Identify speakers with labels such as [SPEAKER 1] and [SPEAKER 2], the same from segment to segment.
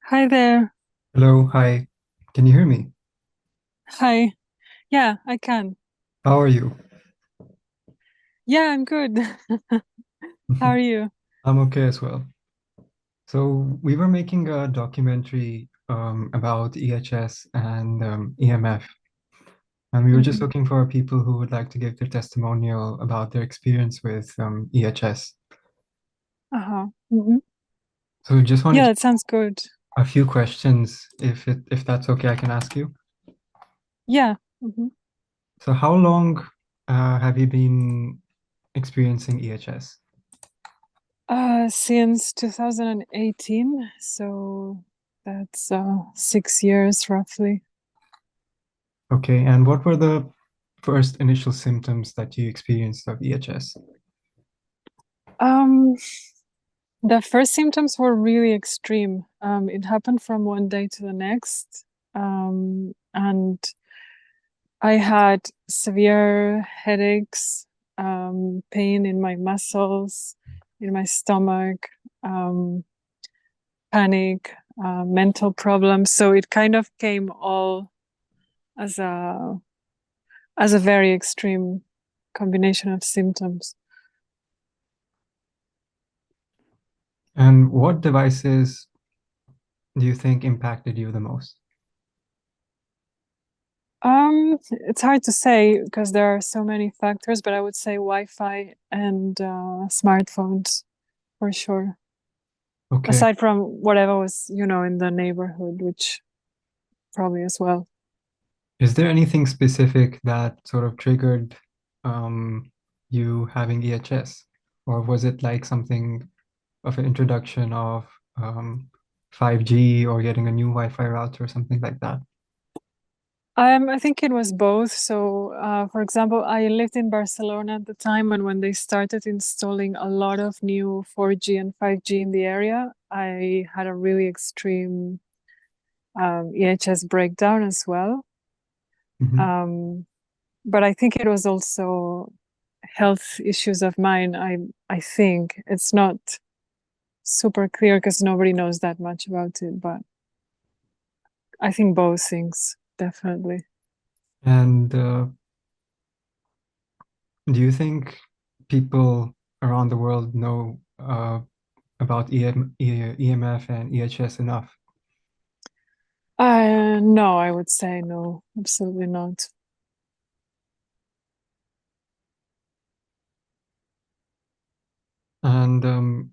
[SPEAKER 1] Hi there.
[SPEAKER 2] Hello, hi. Can you hear me?
[SPEAKER 1] Hi. Yeah, I can.
[SPEAKER 2] How are you?
[SPEAKER 1] Yeah, I'm good. How are you?
[SPEAKER 2] I'm okay as well. So we were making a documentary about EHS and EMF, and we were just
[SPEAKER 1] Hmm.
[SPEAKER 2] looking for people who would like to give their testimonial about their experience with EHS.
[SPEAKER 1] Uh-huh. Hmm.
[SPEAKER 2] So we just wanted
[SPEAKER 1] Yeah,
[SPEAKER 2] to
[SPEAKER 1] that sounds good.
[SPEAKER 2] a few questions, if that's okay, I can ask you.
[SPEAKER 1] Yeah. Hmm.
[SPEAKER 2] So how long have you been experiencing EHS?
[SPEAKER 1] Since 2018, so that's 6 years roughly.
[SPEAKER 2] Okay, and what were the first initial symptoms that you experienced of EHS?
[SPEAKER 1] Um, the first symptoms were really extreme. It happened from one day to the next. And I had severe headaches, pain in my muscles, in my stomach, um, panic, mental problems. So it kind of came all as a very extreme combination of symptoms.
[SPEAKER 2] And what devices do you think impacted you the most?
[SPEAKER 1] It's hard to say because there are so many factors, but I would say Wi-Fi and smartphones for sure.
[SPEAKER 2] Okay.
[SPEAKER 1] Aside from whatever was, in the neighborhood, which probably as well.
[SPEAKER 2] Is there anything specific that sort of triggered you having EHS? Or was it like something of an introduction of um, 5G or getting a new Wi-Fi router or something like that?
[SPEAKER 1] I think it was both. So, for example, I lived in Barcelona at the time, and when they started installing a lot of new 4G and 5G in the area, I had a really extreme EHS breakdown as well.
[SPEAKER 2] Mhm.
[SPEAKER 1] Um, but I think it was also health issues of mine. I think it's not super clear because nobody knows that much about it, but I think both things definitely.
[SPEAKER 2] And do you think people around the world know about EMF and EHS enough?
[SPEAKER 1] No, I would say no, absolutely not.
[SPEAKER 2] And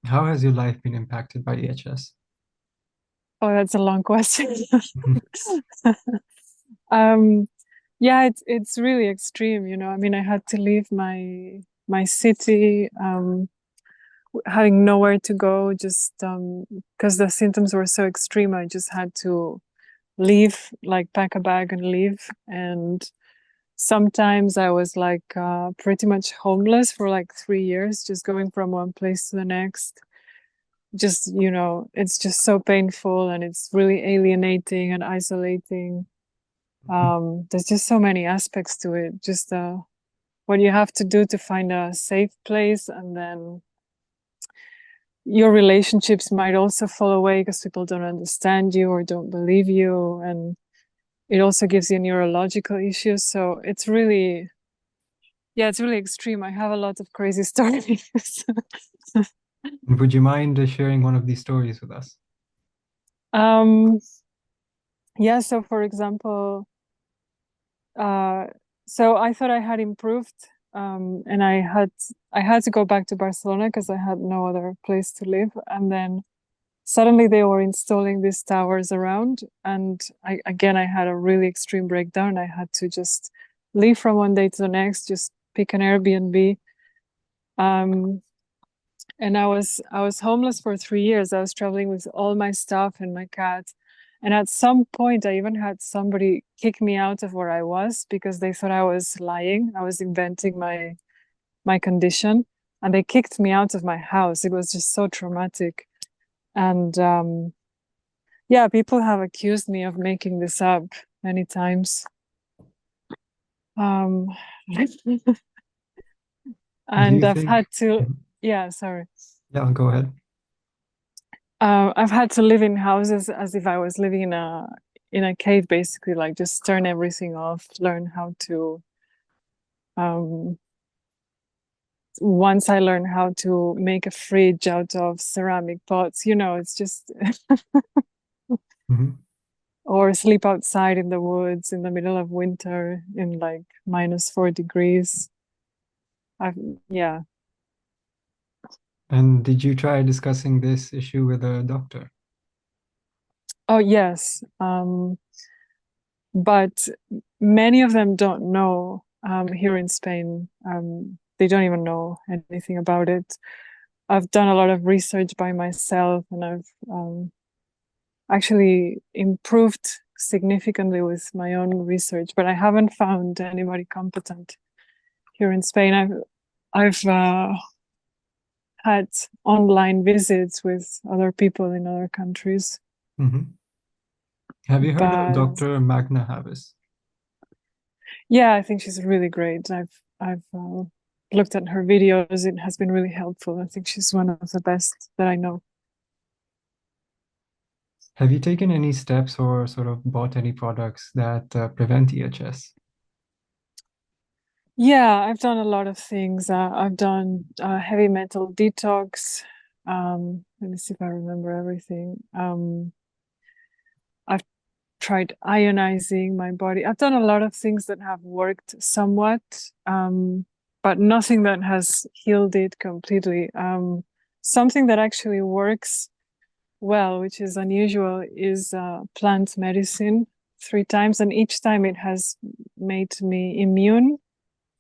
[SPEAKER 2] how has your life been impacted by EHS?
[SPEAKER 1] Oh, that's a long question. Um, yeah, it's really extreme, I mean, I had to leave my city, having nowhere to go, just because the symptoms were so extreme, I just had to leave, like pack a bag and leave. And sometimes I was like pretty much homeless for like 3 years, just going from one place to the next. Just, it's just so painful and it's really alienating and isolating. There's just so many aspects to it. Just what you have to do to find a safe place, and then your relationships might also fall away because people don't understand you or don't believe you, and it also gives you neurological issues. So it's really, yeah, it's really extreme. I have a lot of crazy stories.
[SPEAKER 2] Would you mind sharing one of these stories with us?
[SPEAKER 1] um, yeah. So for example, uh, so I thought I had improved, and I had to go back to Barcelona because I had no other place to live. And then suddenly they were installing these towers around, and I had a really extreme breakdown. I had to just leave from one day to the next, just pick an Airbnb. Um, and I was homeless for 3 years. I was traveling with all my stuff and my cat. And at some point, I even had somebody kick me out of where I was because they thought I was lying. I was inventing my condition, and they kicked me out of my house. It was just so traumatic. And yeah, people have accused me of making this up many times. Um,
[SPEAKER 2] Do
[SPEAKER 1] and
[SPEAKER 2] you
[SPEAKER 1] I've
[SPEAKER 2] think?
[SPEAKER 1] had to, yeah, sorry.
[SPEAKER 2] Yeah, go ahead.
[SPEAKER 1] I've had to live in houses as if I was living in a cave, basically, like just turn everything off, learn how to um, once I learned how to make a fridge out of ceramic pots, it's just
[SPEAKER 2] Mhm.
[SPEAKER 1] or sleep outside in the woods in the middle of winter in like -4 degrees. I've yeah.
[SPEAKER 2] And did you try discussing this issue with a doctor?
[SPEAKER 1] Oh yes. But many of them don't know here in Spain. They don't even know anything about it. I've done a lot of research by myself, and I've actually improved significantly with my own research, but I haven't found anybody competent here in Spain. I've had online visits with other people in other countries,
[SPEAKER 2] Mhm. Have you heard of
[SPEAKER 1] but
[SPEAKER 2] Dr. Magna Habis?
[SPEAKER 1] yeah, I think she's really great. I've looked at her videos. It has been really helpful. I think she's one of the best that I know.
[SPEAKER 2] Have you taken any steps or sort of bought any products that prevent EHS?
[SPEAKER 1] Yeah, I've done a lot of things. I've done heavy metal detox. Let me see if I remember everything. I've tried ionizing my body. I've done a lot of things that have worked somewhat, but nothing that has healed it completely. Something that actually works well, which is unusual, is plant medicine 3 times, and each time it has made me immune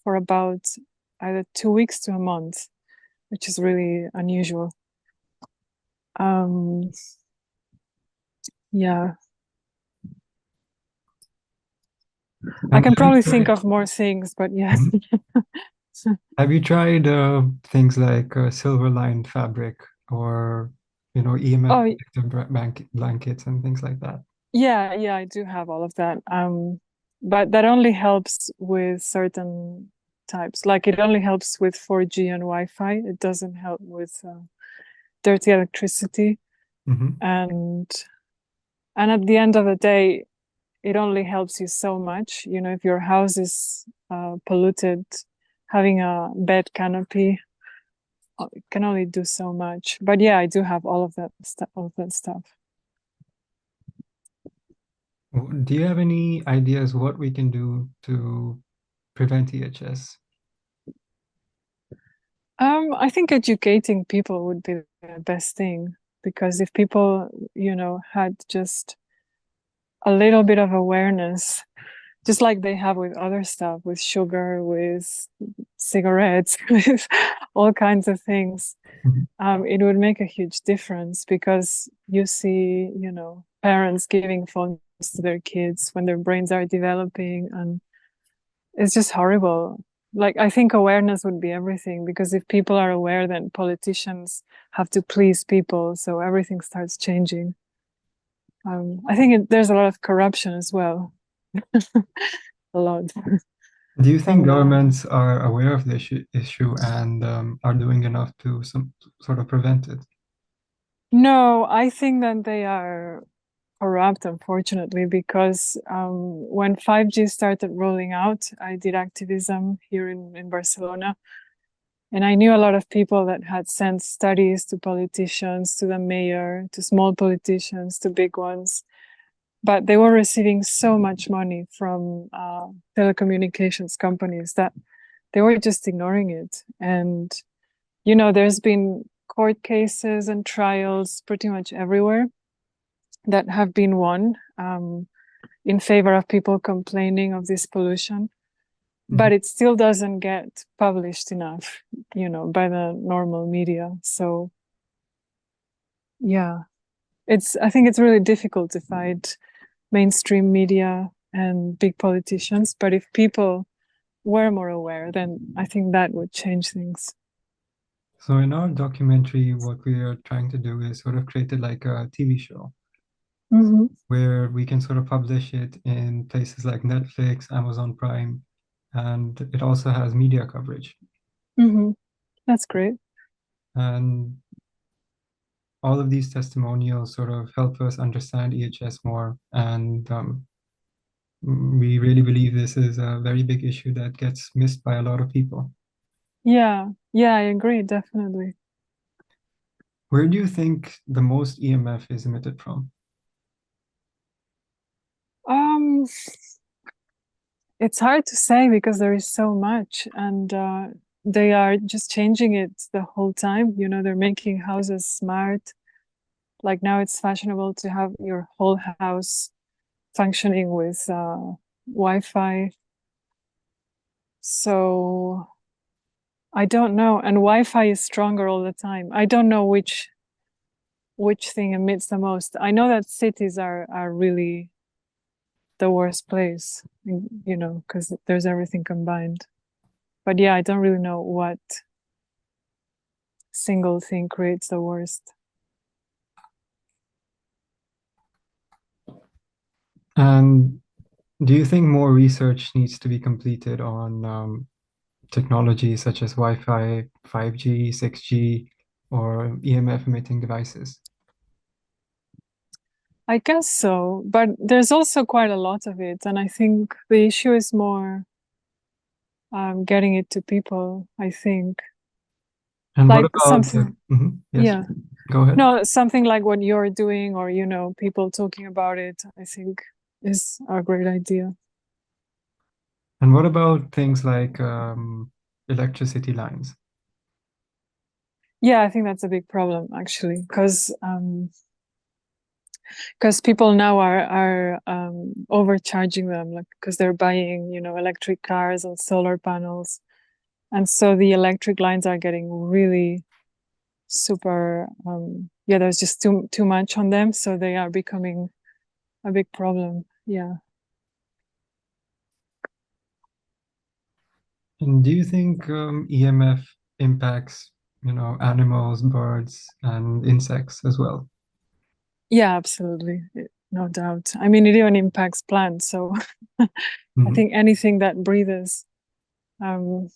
[SPEAKER 1] for about either 2 weeks to a month, which is really unusual. Um, yeah, I
[SPEAKER 2] And
[SPEAKER 1] can
[SPEAKER 2] have you
[SPEAKER 1] probably think
[SPEAKER 2] tried,
[SPEAKER 1] of more things, but yeah.
[SPEAKER 2] Mhm. Have you tried things like silver-lined fabric or, EMF
[SPEAKER 1] Oh,
[SPEAKER 2] protective blankets and things like that?
[SPEAKER 1] yeah, I do have all of that. But that only helps with certain types. Like it only helps with 4G and Wi-Fi. It doesn't help with dirty electricity.
[SPEAKER 2] Hmm.
[SPEAKER 1] And at the end of the day, it only helps you so much. If your house is polluted, having a bed canopy can only do so much. But yeah, I do have all of that stuff. All of that stuff.
[SPEAKER 2] Do you have any ideas what we can do to prevent EHS?
[SPEAKER 1] I think educating people would be the best thing because if people, had just a little bit of awareness, just like they have with other stuff, with sugar, with cigarettes, with all kinds of things,
[SPEAKER 2] Mhm.
[SPEAKER 1] it would make a huge difference because you see, parents giving phones to their kids when their brains are developing, and it's just horrible. Like, I think awareness would be everything because if people are aware, then politicians have to please people, so everything starts changing. I think there's a lot of corruption as well, a lot
[SPEAKER 2] Do you think
[SPEAKER 1] from
[SPEAKER 2] governments are aware of the issue and are doing enough to some sort of prevent it?
[SPEAKER 1] no, I think that they are corrupt, unfortunately, because when 5G started rolling out, I did activism here in Barcelona. And I knew a lot of people that had sent studies to politicians, to the mayor, to small politicians, to big ones. But they were receiving so much money from telecommunications companies that they were just ignoring it. And, there's been court cases and trials pretty much everywhere that have been won in favor of people complaining of this pollution.
[SPEAKER 2] Mhm.
[SPEAKER 1] But it still doesn't get published enough, by the normal media. So yeah, I think it's really difficult to fight mainstream media and big politicians. But if people were more aware, then I think that would change things.
[SPEAKER 2] So in our documentary, what we are trying to do is sort of create it like a TV show
[SPEAKER 1] Hmm.
[SPEAKER 2] where we can sort of publish it in places like Netflix, Amazon Prime, and it also has media coverage.
[SPEAKER 1] Hmm. That's great.
[SPEAKER 2] And all of these testimonials sort of help us understand EHS more. And we really believe this is a very big issue that gets missed by a lot of people.
[SPEAKER 1] Yeah, yeah, I agree, definitely.
[SPEAKER 2] Where do you think the most EMF is emitted from?
[SPEAKER 1] Um, it's hard to say because there is so much, and they are just changing it the whole time. You know, they're making houses smart. Like now it's fashionable to have your whole house functioning with Wi-Fi. So I don't know. And Wi-Fi is stronger all the time. I don't know which thing emits the most. I know that cities are really the worst place, you know, because there's everything combined. But yeah, I don't really know what single thing creates the worst.
[SPEAKER 2] And do you think more research needs to be completed on technology such as Wi-Fi, 5G, 6G, or EMF emitting devices?
[SPEAKER 1] I guess so, but there's also quite a lot of it, and I think the issue is more getting it to people. I think
[SPEAKER 2] And what
[SPEAKER 1] like
[SPEAKER 2] about
[SPEAKER 1] something,
[SPEAKER 2] yes,
[SPEAKER 1] yeah,
[SPEAKER 2] go ahead.
[SPEAKER 1] no, something like what you're doing, or you know, people talking about it. I think is a great idea.
[SPEAKER 2] And what about things like electricity lines?
[SPEAKER 1] Yeah, I think that's a big problem actually, because people now are overcharging them, like because they're buying, you know, electric cars and solar panels, and so the electric lines are getting really super. Yeah, there's just too much on them, so they are becoming a big problem. Yeah.
[SPEAKER 2] And do you think EMF impacts, animals, birds, and insects as well?
[SPEAKER 1] Yeah, absolutely. No doubt. I mean, it even impacts plants. So I
[SPEAKER 2] Mhm.
[SPEAKER 1] think anything that breathes um,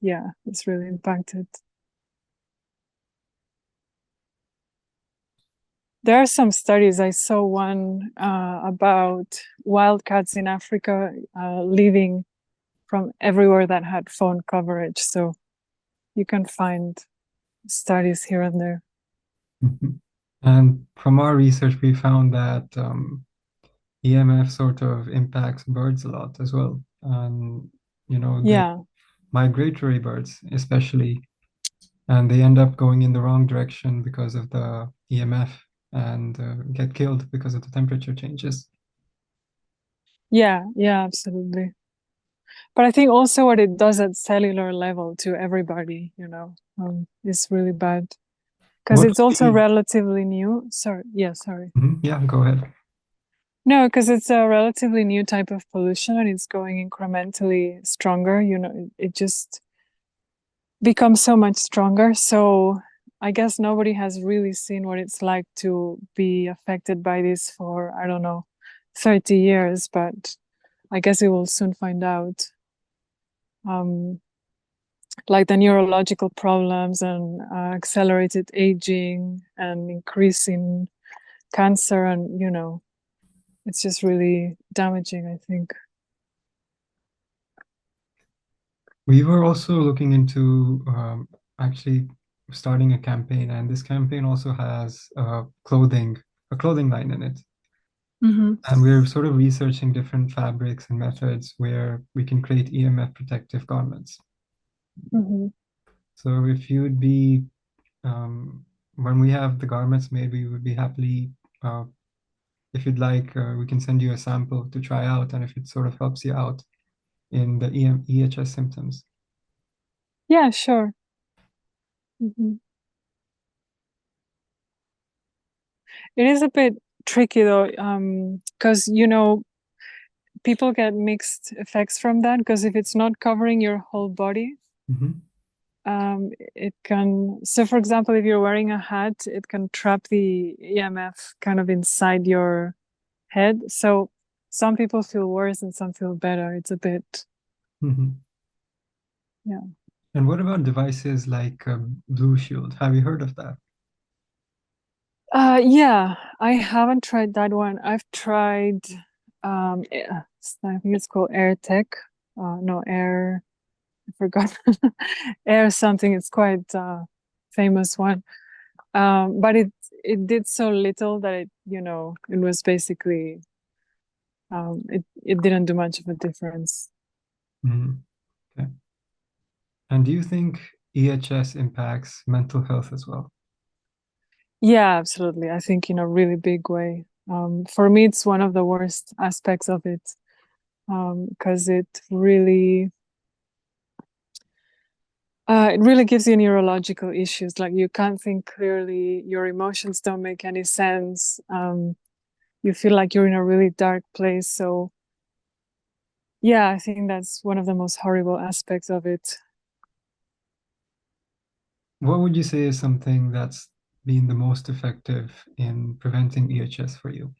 [SPEAKER 1] yeah, it's really impacted. There are some studies. I saw one about wildcats in Africa living from everywhere that had phone coverage. So you can find studies here and there.
[SPEAKER 2] Mhm. And from our research, we found that EMF sort of impacts birds a lot as well. And, the
[SPEAKER 1] Yeah,
[SPEAKER 2] migratory birds, especially, and they end up going in the wrong direction because of the EMF and get killed because of the temperature changes.
[SPEAKER 1] yeah, yeah, absolutely. But I think also what it does at cellular level to everybody, you know, is really bad because
[SPEAKER 2] What
[SPEAKER 1] it's
[SPEAKER 2] would
[SPEAKER 1] also
[SPEAKER 2] be,
[SPEAKER 1] relatively new. Sorry, yeah, sorry.
[SPEAKER 2] Mhm. Yeah, go ahead.
[SPEAKER 1] No, because it's a relatively new type of pollution and it's going incrementally stronger. You know, it just becomes so much stronger. So I guess nobody has really seen what it's like to be affected by this for, I don't know, 30 years, but I guess we will soon find out. Um, like the neurological problems and accelerated aging and increase in cancer, and you know, it's just really damaging, I think.
[SPEAKER 2] We were also looking into actually starting a campaign, and this campaign also has a clothing line in it.
[SPEAKER 1] Mm-hmm.
[SPEAKER 2] And we're sort of researching different fabrics and methods where we can create EMF protective garments.
[SPEAKER 1] Mm-hmm.
[SPEAKER 2] So if you would be, um, when we have the garments made, we would be happily, if you'd like, we can send you a sample to try out, and if it sort of helps you out in the EHS symptoms.
[SPEAKER 1] Yeah, sure. Mm-hmm. It is a bit tricky though, because you know, people get mixed effects from that, because if it's not covering your whole body,
[SPEAKER 2] Mhm.
[SPEAKER 1] it can, so for example, if you're wearing a hat, it can trap the EMF kind of inside your head. So some people feel worse and some feel better. It's a bit,
[SPEAKER 2] Mhm.
[SPEAKER 1] yeah.
[SPEAKER 2] And what about devices like Blue Shield? Have you heard of that?
[SPEAKER 1] Yeah, I haven't tried that one. I've tried, I think it's called Air Tech. No, Air, I forgot. Air something. It's quite famous one. But it did so little that it was basically it didn't do much of a difference.
[SPEAKER 2] Mhm. Okay. And do you think EHS impacts mental health as well?
[SPEAKER 1] Yeah, absolutely. I think in a really big way. For me, it's one of the worst aspects of it because it really gives you neurological issues. Like you can't think clearly, your emotions don't make any sense. You feel like you're in a really dark place. So yeah, I think that's one of the most horrible aspects of it.
[SPEAKER 2] What would you say is something that's been the most effective in preventing EHS for you?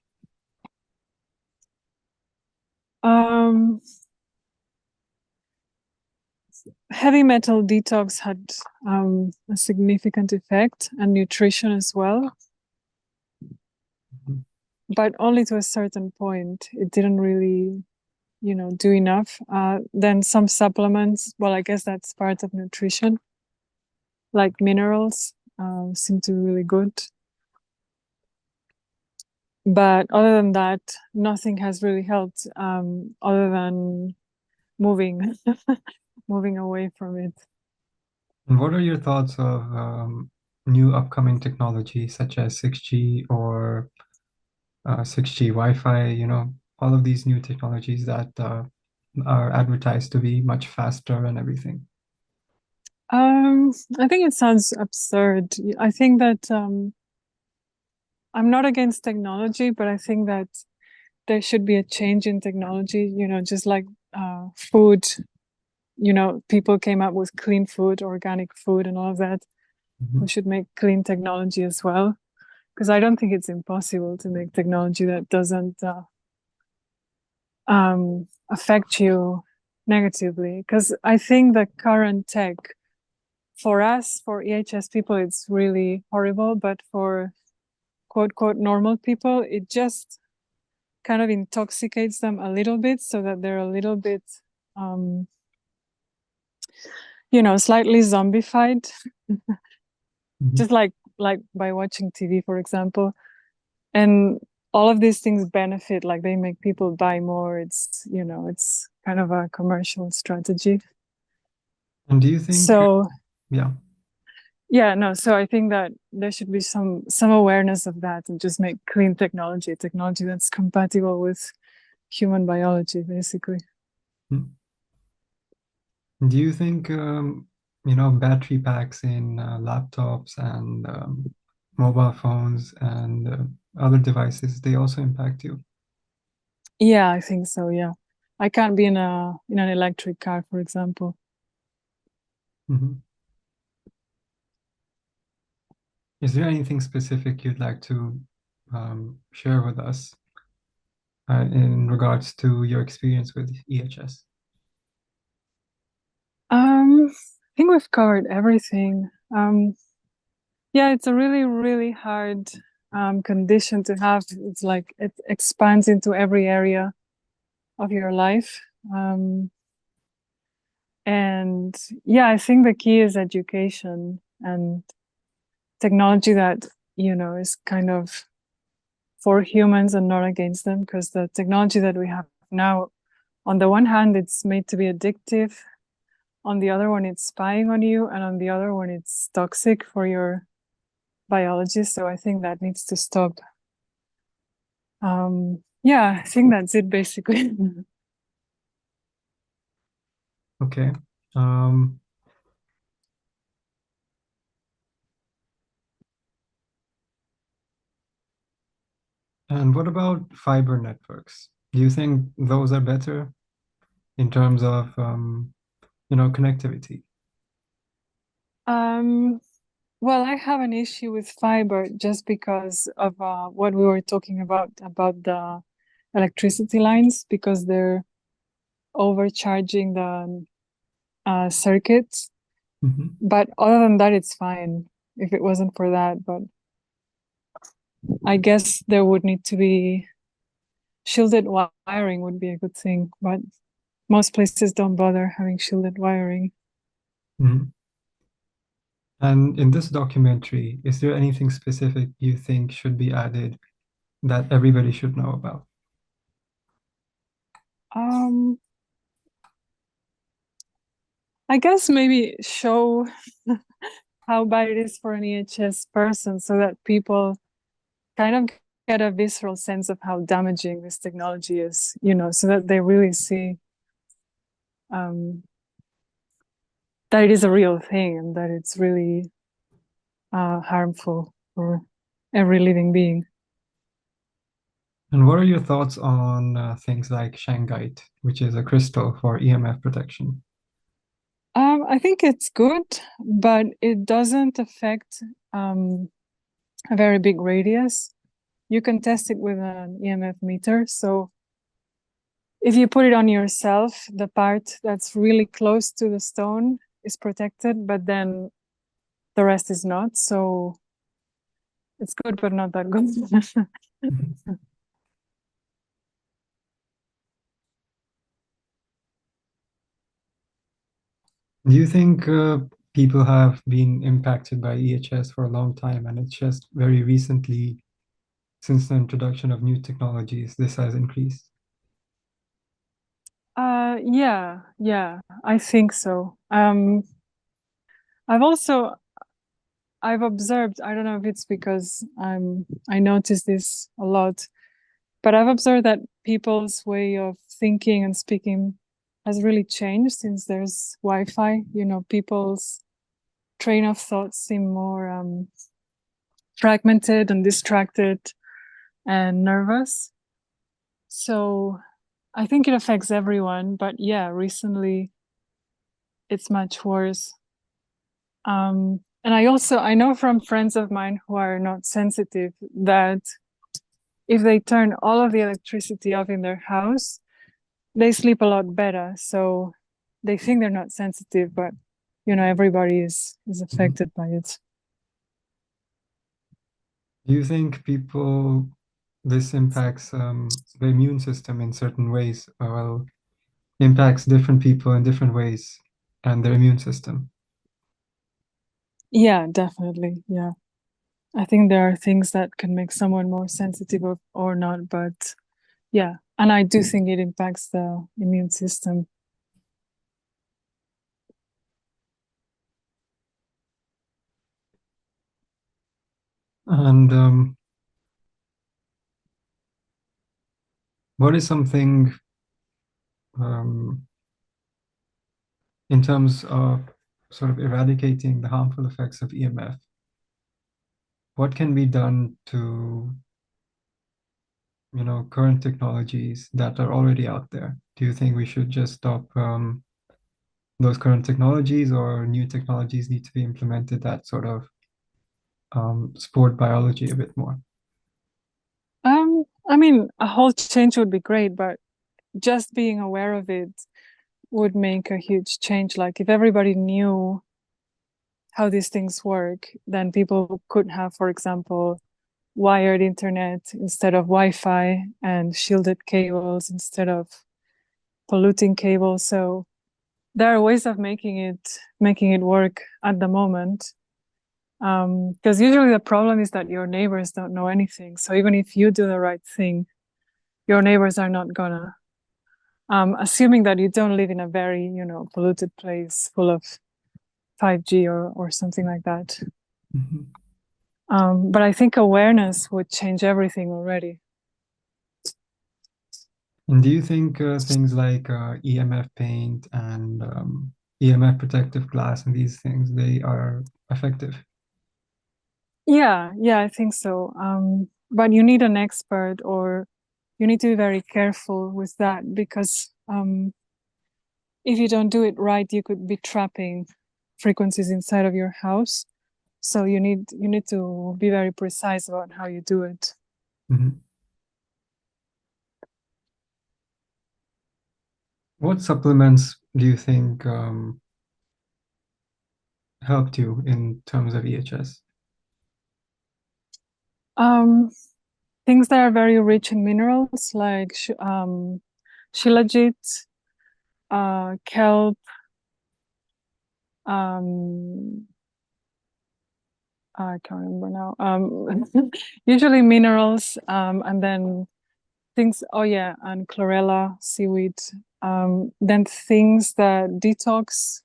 [SPEAKER 1] Um, Heavy metal detox had a significant effect, and nutrition as well,
[SPEAKER 2] Mhm.
[SPEAKER 1] but only to a certain point. It didn't really, do enough. Then some supplements, well, I guess that's part of nutrition, like minerals, seem to be really good. But other than that, nothing has really helped, other than moving, moving away from it.
[SPEAKER 2] And what are your thoughts of new upcoming technology such as 6G or 6G Wi-Fi, all of these new technologies that are advertised to be much faster and everything?
[SPEAKER 1] Um, I think it sounds absurd. I think that I'm not against technology, but I think that there should be a change in technology, just like food, people came up with clean food, organic food, and all of that. We
[SPEAKER 2] Mhm.
[SPEAKER 1] should make clean technology as well, because I don't think it's impossible to make technology that doesn't affect you negatively. Because I think the current tech, for us, for EHS people, it's really horrible, but for quote, quote, normal people, it just kind of intoxicates them a little bit so that they're a little bit, um, slightly zombified,
[SPEAKER 2] Mhm.
[SPEAKER 1] just like by watching TV, for example. And all of these things benefit, like they make people buy more. It's kind of a commercial strategy.
[SPEAKER 2] And do you think,
[SPEAKER 1] So
[SPEAKER 2] yeah,
[SPEAKER 1] yeah, no, so I think that there should be some awareness of that and just make clean technology that's compatible with human biology, basically.
[SPEAKER 2] mm, do you think, battery packs in laptops and mobile phones and other devices, they also impact you?
[SPEAKER 1] Yeah, I think so, yeah. I can't be in an electric car, for example.
[SPEAKER 2] Mhm. Is there anything specific you'd like to share with us in regards to your experience with EHS?
[SPEAKER 1] I think we've covered everything. Yeah, it's a really, really hard condition to have. It's like it expands into every area of your life. And yeah, I think the key is education and technology that, is kind of for humans and not against them, because the technology that we have now, on the one hand, it's made to be addictive. On the other one, it's spying on you. And on the other one, it's toxic for your biology. So I think that needs to stop. Yeah, I think that's it basically.
[SPEAKER 2] Okay. Um, and what about fiber networks? Do you think those are better in terms of, connectivity?
[SPEAKER 1] um, well, I have an issue with fiber just because of what we were talking about the electricity lines, because they're overcharging the circuits.
[SPEAKER 2] Mhm.
[SPEAKER 1] But other than that, it's fine if it wasn't for that. But I guess there would need to be shielded wiring would be a good thing, but most places don't bother having shielded wiring.
[SPEAKER 2] Mhm. And in this documentary, is there anything specific you think should be added that everybody should know about?
[SPEAKER 1] Um, I guess maybe show how bad it is for an EHS person so that people kind of get a visceral sense of how damaging this technology is, so that they really see um, that it is a real thing and that it's really harmful for every living being.
[SPEAKER 2] And what are your thoughts on things like shungite, which is a crystal for EMF protection?
[SPEAKER 1] I think it's good, but it doesn't affect a very big radius. You can test it with an EMF meter. So if you put it on yourself, the part that's really close to the stone is protected, but then the rest is not. So it's good, but not that good.
[SPEAKER 2] Do you think people have been impacted by EHS for a long time, and it's just very recently, since the introduction of new technologies, this has increased?
[SPEAKER 1] Yeah, I think so. I've also I've observed, I don't know if it's because I notice this a lot, but I've observed that people's way of thinking and speaking has really changed since there's Wi-Fi. People's train of thought seem more fragmented and distracted and nervous. So I think it affects everyone, but yeah, recently it's much worse. And I know from friends of mine who are not sensitive that if they turn all of the electricity off in their house, they sleep a lot better. So they think they're not sensitive, but everybody is
[SPEAKER 2] Mhm.
[SPEAKER 1] affected by it.
[SPEAKER 2] Do you think this impacts the immune system in certain ways? Well, impacts different people in different ways and their immune system.
[SPEAKER 1] Yeah, definitely. Yeah. I think there are things that can make someone more sensitive or not, but yeah. And I do think it impacts the immune system.
[SPEAKER 2] And what is something um, in terms of sort of eradicating the harmful effects of EMF? What can be done to, current technologies that are already out there? Do you think we should just stop those current technologies, or new technologies need to be implemented that sort of support biology a bit more?
[SPEAKER 1] I mean, a whole change would be great, but just being aware of it would make a huge change. Like if everybody knew how these things work, then people could have, for example, wired internet instead of Wi-Fi and shielded cables instead of polluting cables. So there are ways of making it work at the moment. Because usually the problem is that your neighbors don't know anything. So even if you do the right thing, your neighbors are not gonna. Assuming that you don't live in a very, polluted place full of 5G or something like that.
[SPEAKER 2] Mhm.
[SPEAKER 1] But I think awareness would change everything already.
[SPEAKER 2] And do you think things like EMF paint and EMF protective glass and these things, they are effective?
[SPEAKER 1] Yeah, I think so. But you need an expert, or you need to be very careful with that because if you don't do it right, you could be trapping frequencies inside of your house. So you need to be very precise about how you do it.
[SPEAKER 2] Mhm. What supplements do you think helped you in terms of EHS?
[SPEAKER 1] Um, things that are very rich in minerals, like shilajit, kelp, um, I can't remember now. Usually minerals, and then things. Oh yeah, and chlorella, seaweed. Then things that detox,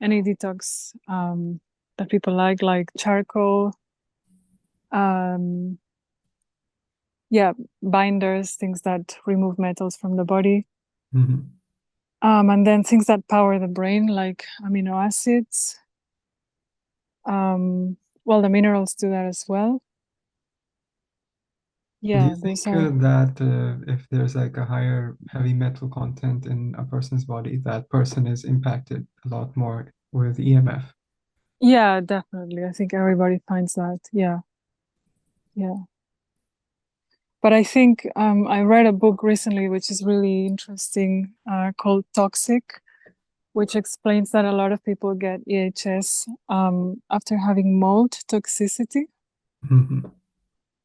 [SPEAKER 1] any detox that people like charcoal. Um, yeah, binders, things that remove metals from the body.
[SPEAKER 2] Mhm.
[SPEAKER 1] And then things that power the brain, like amino acids. Well, the minerals do that as well.
[SPEAKER 2] Do you
[SPEAKER 1] Yeah, those
[SPEAKER 2] think
[SPEAKER 1] are.
[SPEAKER 2] that if there's like a higher heavy metal content in a person's body, that person is impacted a lot more with EMF?
[SPEAKER 1] Yeah, definitely. I think everybody finds that. Yeah, yeah. But I think I read a book recently, which is really interesting, called Toxic, which explains that a lot of people get EHS after having mold toxicity,
[SPEAKER 2] Mhm.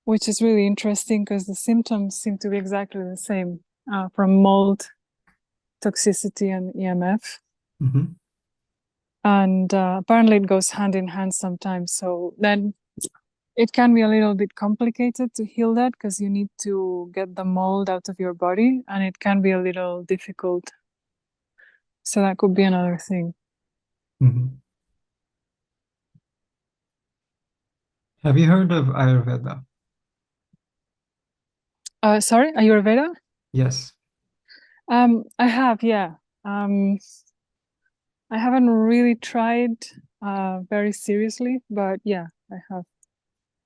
[SPEAKER 1] which is really interesting because the symptoms seem to be exactly the same from mold toxicity and EMF.
[SPEAKER 2] Mhm.
[SPEAKER 1] And apparently it goes hand in hand sometimes. So then it can be a little bit complicated to heal that because you need to get the mold out of your body and it can be a little difficult. So that could be another thing.
[SPEAKER 2] Mhm. Have you heard of Ayurveda?
[SPEAKER 1] Sorry, Ayurveda?
[SPEAKER 2] Yes.
[SPEAKER 1] I have, yeah. I haven't really tried very seriously, but yeah, I have.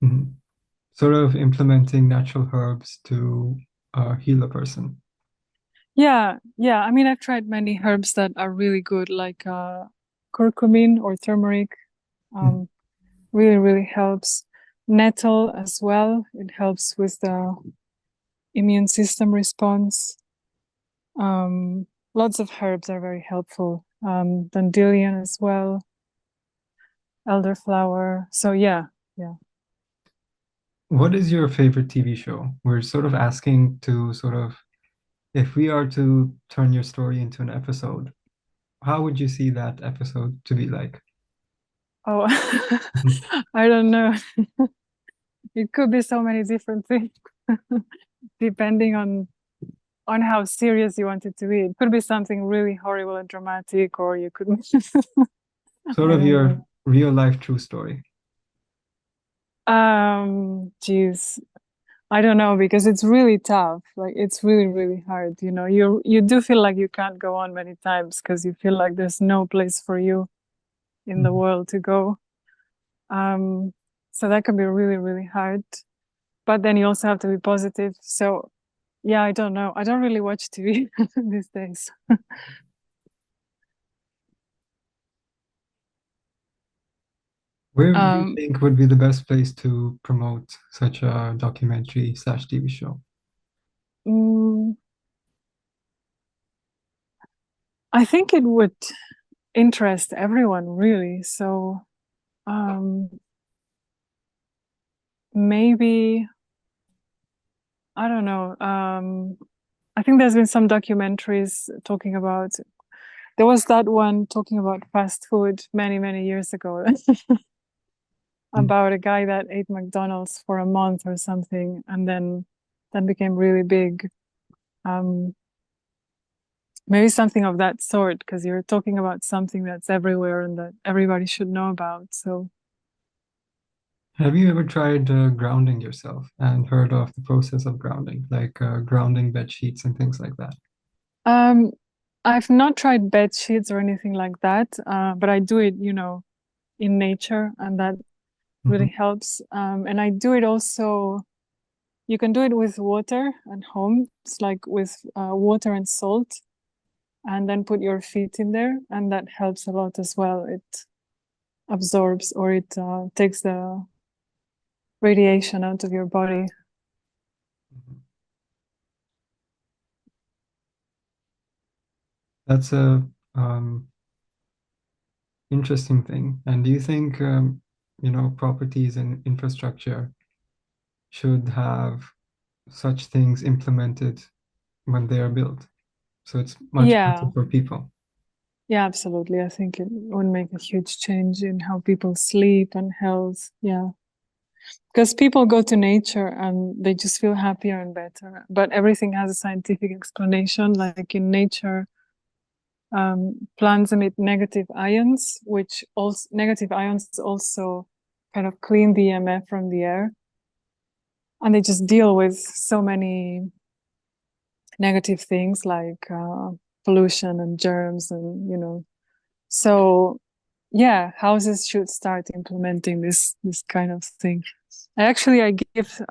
[SPEAKER 2] Mhm. Sort of implementing natural herbs to heal a person.
[SPEAKER 1] Yeah, yeah. I mean, I've tried many herbs that are really good, like curcumin or turmeric.
[SPEAKER 2] Mhm.
[SPEAKER 1] Um, really, really helps. Nettle as well. It helps with the immune system response. Lots of herbs are very helpful. Dandelion as well, elderflower. So yeah, yeah.
[SPEAKER 2] What is your favorite TV show? We're sort of asking to sort of, if we are to turn your story into an episode, how would you see that episode to be like?
[SPEAKER 1] Oh,
[SPEAKER 2] Mhm.
[SPEAKER 1] I don't know. It could be so many different things, depending on how serious you want it to be. It could be something really horrible and dramatic, or you could,
[SPEAKER 2] Sort
[SPEAKER 1] I
[SPEAKER 2] of
[SPEAKER 1] don't
[SPEAKER 2] your
[SPEAKER 1] know.
[SPEAKER 2] real life true story.
[SPEAKER 1] Geez, I don't know because it's really tough. Like it's really, really hard. You know, you do feel like you can't go on many times because you feel like there's no place for you in the
[SPEAKER 2] Mhm.
[SPEAKER 1] world to go. Um, so that can be really, really hard. But then you also have to be positive. So yeah, I don't know. I don't really watch TV these days.
[SPEAKER 2] Where do you
[SPEAKER 1] Um,
[SPEAKER 2] think would be the best place to promote such a documentary slash TV show?
[SPEAKER 1] mm, I think it would interest everyone really. So um, maybe I don't know. I think there's been some documentaries talking about. There was that one talking about fast food many, many years ago
[SPEAKER 2] Mm.
[SPEAKER 1] about a guy that ate McDonald's for a month or something, and then became really big. Um, Maybe something of that sort, because you're talking about something that's everywhere and that everybody should know about. So,
[SPEAKER 2] Have you ever tried grounding yourself and heard of the process of grounding, like grounding bed sheets and things like that?
[SPEAKER 1] um, I've not tried bed sheets or anything like that, but I do it, in nature, and that really
[SPEAKER 2] Mhm.
[SPEAKER 1] helps. And I do it also. You can do it with water at home. It's like with water and salt, and then put your feet in there, and that helps a lot as well. It absorbs or it takes the radiation out of your body.
[SPEAKER 2] Mhm. That's a interesting thing. And do you think, properties and infrastructure should have such things implemented when they are built. So it's much better
[SPEAKER 1] Yeah,
[SPEAKER 2] for people.
[SPEAKER 1] yeah, absolutely. I think it would make a huge change in how people sleep and health. Yeah. Because people go to nature and they just feel happier and better. But everything has a scientific explanation. Like in nature, plants emit negative ions, which also negative ions also kind of clean the EMF from the air. And they just deal with so many negative things like pollution and germs and so yeah, houses should start implementing this kind of thing. I give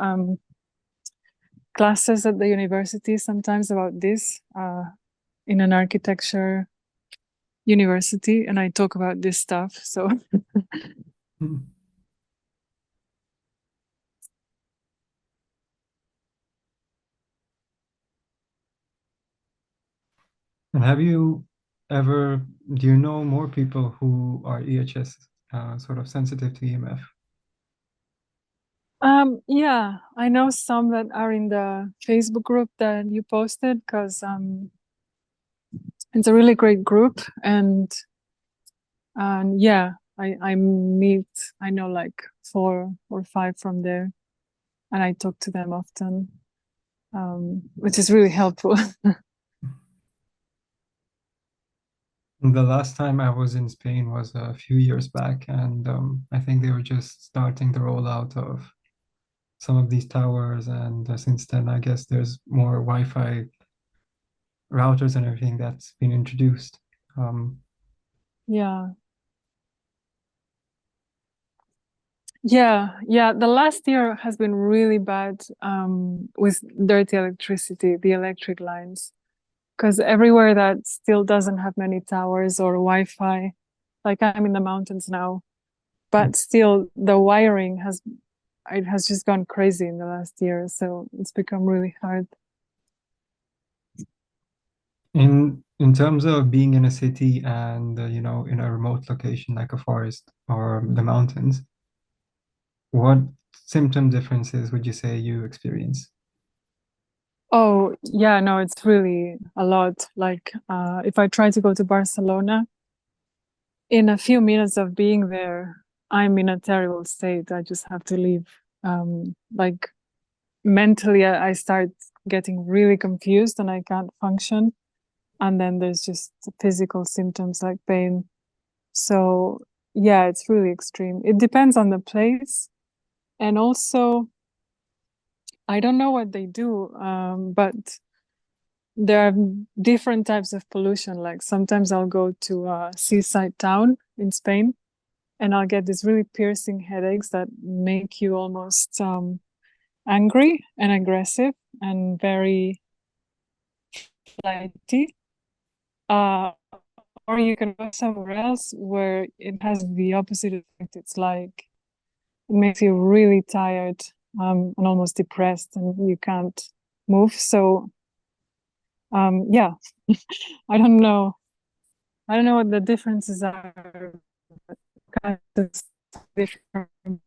[SPEAKER 1] classes at the university sometimes about this in an architecture university, and I talk about this stuff. So
[SPEAKER 2] Hmm. And do you know more people who are EHS sort of sensitive to EMF?
[SPEAKER 1] yeah, I know some that are in the Facebook group that you posted because it's a really great group, and yeah, I know like 4 or 5 from there, and I talk to them often, which is really helpful.
[SPEAKER 2] The last time I was in Spain was a few years back, and I think they were just starting the rollout of some of these towers. And since then, I guess there's more Wi-Fi routers and everything that's been introduced. Um,
[SPEAKER 1] Yeah. Yeah. The last year has been really bad with dirty electricity, the electric lines, because everywhere that still doesn't have many towers or Wi-Fi, like I'm in the mountains now, but still the wiring has just gone crazy in the last year, so it's become really hard.
[SPEAKER 2] in terms of being in a city and in a remote location like a forest or the mountains, what symptom differences would you say you experience?
[SPEAKER 1] Oh, yeah, no, it's really a lot. Like, if I try to go to Barcelona, in a few minutes of being there, I'm in a terrible state. I just have to leave. Like mentally, I start getting really confused and I can't function. And then there's just physical symptoms like pain. So, yeah, it's really extreme. It depends on the place. And also, I don't know what they do, but there are different types of pollution. Like sometimes I'll go to a seaside town in Spain and I'll get these really piercing headaches that make you almost angry and aggressive and very flighty. Uh, or you can go somewhere else where it has the opposite effect. It's like it makes you really tired and almost depressed, and you can't move. So yeah, I don't know. I don't know what the differences are. Kind of different.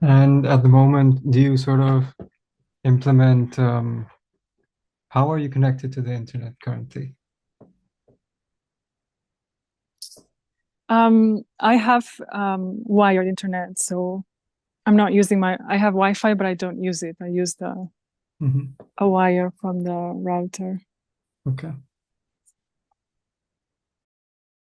[SPEAKER 2] And at the moment, do you sort of implement, how are you connected to the internet currently?
[SPEAKER 1] I have wired internet, so I'm not using I have Wi-Fi, but I don't use it. I use
[SPEAKER 2] Mhm.
[SPEAKER 1] a wire from the router.
[SPEAKER 2] Okay.